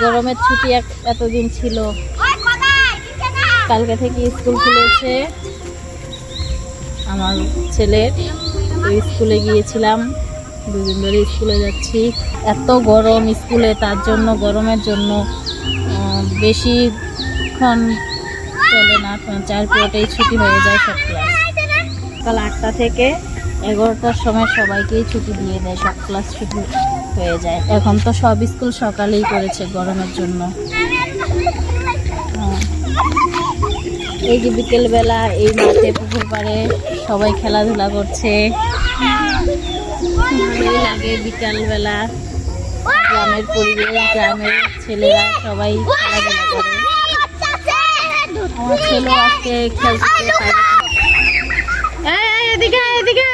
গরমের ছুটি এতদিন ছিল, কালকে থেকে স্কুল খুলেছে আমার ছেলের। স্কুলে গিয়েছিলাম, দুদিন ধরে স্কুলে যাচ্ছি। এত গরম স্কুলে, তার জন্য গরমের জন্য বেশিক্ষণ চলে না, 4 পিরিয়ডেই ছুটি হয়ে যায় সব ক্লাস। সকাল 8টা থেকে 11টার সময় সবাইকেই ছুটি দিয়ে দেয়, সব ক্লাস ছুটি হয়ে যায়। এখন তো সব স্কুল সকালেই করেছে গরমের জন্য। এই যে বিকেলবেলা এই মাঠে পুকুর পাড়ে সবাই খেলাধুলা করছে, ভালোই লাগে বিকালবেলা। গ্রামের পরিবেশ, গ্রামের ছেলেরা সবাই খেলাধুলা করে। আমার ছেলে আজকে খেলতে পারে। এদিকে এদিকে,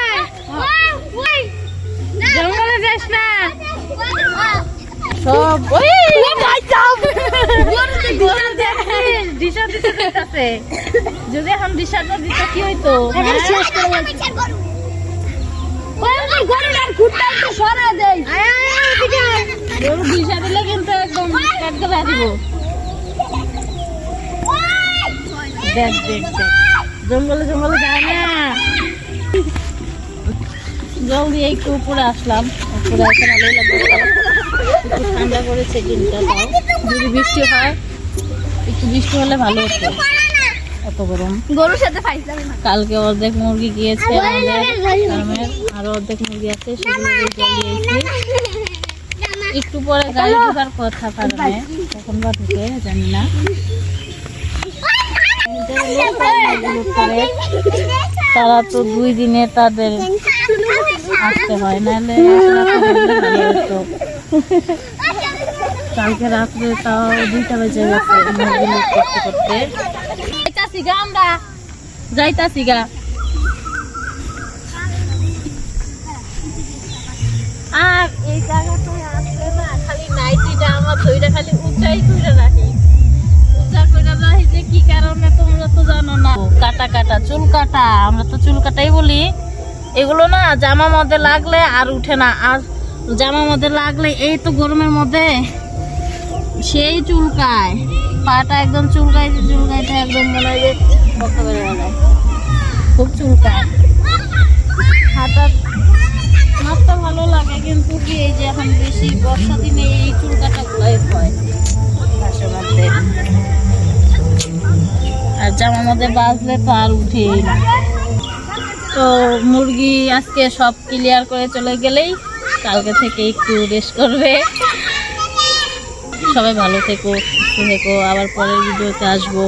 জঙ্গলে যাস না সব। যদি এখন ডিসাটা দিত কি হইতো? দিশা দিলে কিন্তু একদম কাট গলা দিব। দেখ দেখ দেখ, জঙ্গলে জঙ্গলে যায় না। জল দিয়ে একটু উপরে আসলাম, উপরে আসে ভালোই লাগবে। একটু ঠান্ডা করেছে দিনটা, তাও যদি বৃষ্টি হয়, একটু বৃষ্টি হলে ভালো হতো। এত গরম। গরুর সাথে কালকে অর্ধেক মুরগি গিয়েছে আমাদের গ্রামের, আরো অর্ধেক মুরগি আছে, সেগুলো জ্বালিয়েছি। একটু পরে গাড়ি ঢোকার কথা পারবে, কখন বা ঢুকে জানি না। তারা তো 2 দিনে তাদের আসতে হয়, নাহলে কালকে রাত্রে তাও 2টা বেজে গেছে মুরগি লোড করতে করতে। আমরা যাইতাছি গা। আর এই জায়গাটায় আসলে না খালি নাইটিটা আমার ধইরা খালি উঁচাই করে রাখি, উঁচা করে রাখি যে কি কারণে তোমরা তো জানো না। কাটা কাটা চুল কাটা, আমরা তো চুল কাটাই বলি। এগুলো না জামা মধ্যে লাগলে আর উঠে না, আর জামা মধ্যে লাগলে এই তো গরমের মধ্যে সেই চুলকায়, পাটা একদম চুলকাইতে চুলকাইতে একদম মনে হয় যে বক্ত বেড়ে গেল, খুব চুলকায়। হাঁটতে ভালো লাগে, কিন্তু কি এই যে এখন বেশি বর্ষা দিনে এই চুলকাটা গুলাই হয় ঘাসের মধ্যে। আর জামার মধ্যে বাজলে তো আর উঠেই না। তো মুরগি আজকে সব ক্লিয়ার করে চলে গেলেই কালকে থেকে একটু রেস্ট করবে। সবাই ভালো থেকো, সুস্থ থেকো, আবার পরের ভিডিওতে আসবো।